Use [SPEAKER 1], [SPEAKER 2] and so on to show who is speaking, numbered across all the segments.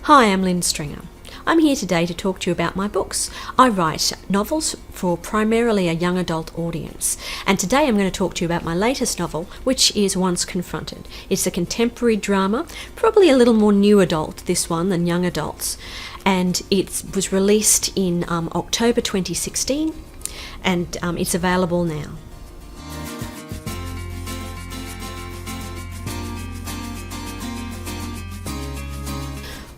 [SPEAKER 1] Hi, I'm Lynne Stringer. I'm here today to talk to you about my books. I write novels for primarily a young adult audience, and today I'm going to talk to you about my latest novel, which is Once Confronted. It's a contemporary drama, probably a little more new adult, this one, than young adults, and it was released in October 2016, and it's available now.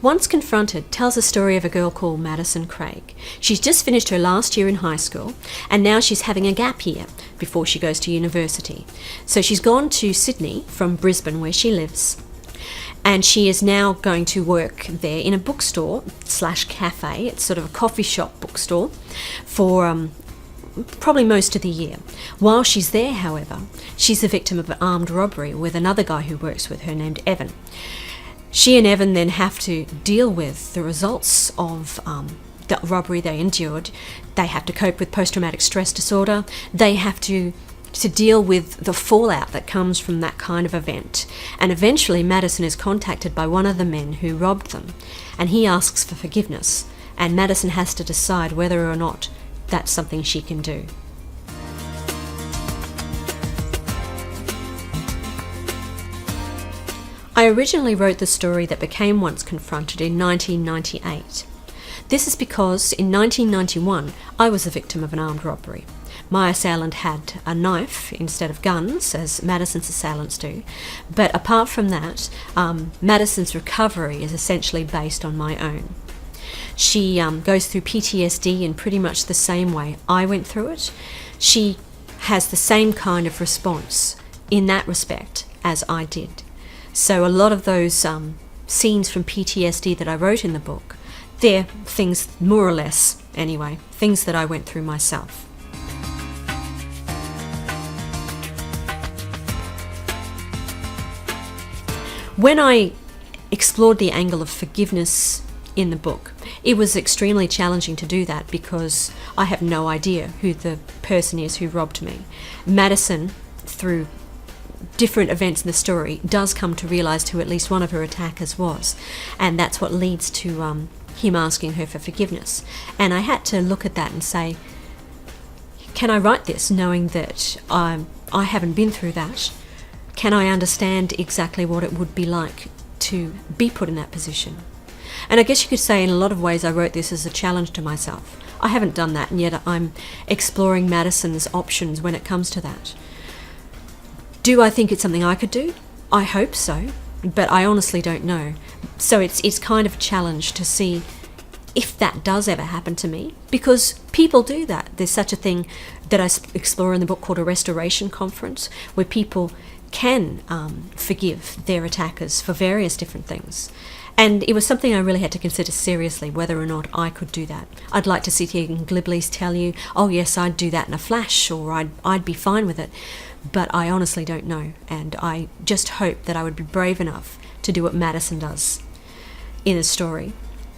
[SPEAKER 1] Once Confronted tells the story of a girl called Madison Craig. She's just finished her last year in high school, and now she's having a gap year before she goes to university. So she's gone to Sydney from Brisbane, where she lives, and she is now going to work there in a bookstore / cafe. It's sort of a coffee shop bookstore for probably most of the year. While she's there, however, she's the victim of an armed robbery with another guy who works with her named Evan. She and Evan then have to deal with the results of the robbery they endured. They have to cope with post-traumatic stress disorder. They have to deal with the fallout that comes from that kind of event. And eventually Madison is contacted by one of the men who robbed them, and he asks for forgiveness, and Madison has to decide whether or not that's something she can do. I originally wrote the story that became Once Confronted in 1998. This is because in 1991 I was the victim of an armed robbery. My assailant had a knife instead of guns, as Madison's assailants do, but apart from that, Madison's recovery is essentially based on my own. She goes through PTSD in pretty much the same way I went through it. She has the same kind of response in that respect as I did. So a lot of those scenes from PTSD that I wrote in the book, they're things, more or less anyway, things that I went through myself. When I explored the angle of forgiveness in the book, it was extremely challenging to do that because I have no idea who the person is who robbed me. Madison, through different events in the story, does come to realise who at least one of her attackers was, and that's what leads to him asking her for forgiveness. And I had to look at that and say, can I write this knowing that I haven't been through that? Can I understand exactly what it would be like to be put in that position? And I guess you could say in a lot of ways I wrote this as a challenge to myself. I haven't done that, and yet I'm exploring Madison's options when it comes to that. Do I think it's something I could do? I hope so, but I honestly don't know. So it's kind of a challenge to see if that does ever happen to me, because people do that. There's such a thing that I explore in the book called a restoration conference, where people can forgive their attackers for various different things. And it was something I really had to consider seriously, whether or not I could do that. I'd like to sit here and glibly tell you, oh yes, I'd do that in a flash, or I'd be fine with it. But I honestly don't know, and I just hope that I would be brave enough to do what Madison does in a story,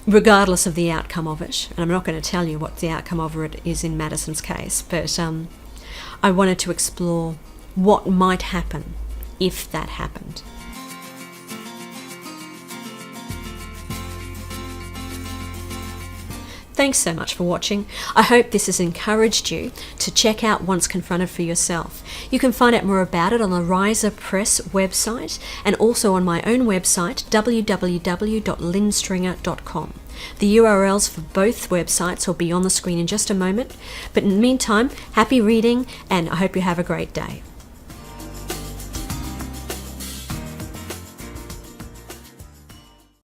[SPEAKER 1] regardless of the outcome of it. And I'm not going to tell you what the outcome of it is in Madison's case, but I wanted to explore what might happen if that happened. Thanks so much for watching. I hope this has encouraged you to check out Once Confronted for yourself. You can find out more about it on the Riser Press website and also on my own website, www.lynnestringer.com. The URLs for both websites will be on the screen in just a moment. But in the meantime, happy reading, and I hope you have a great day.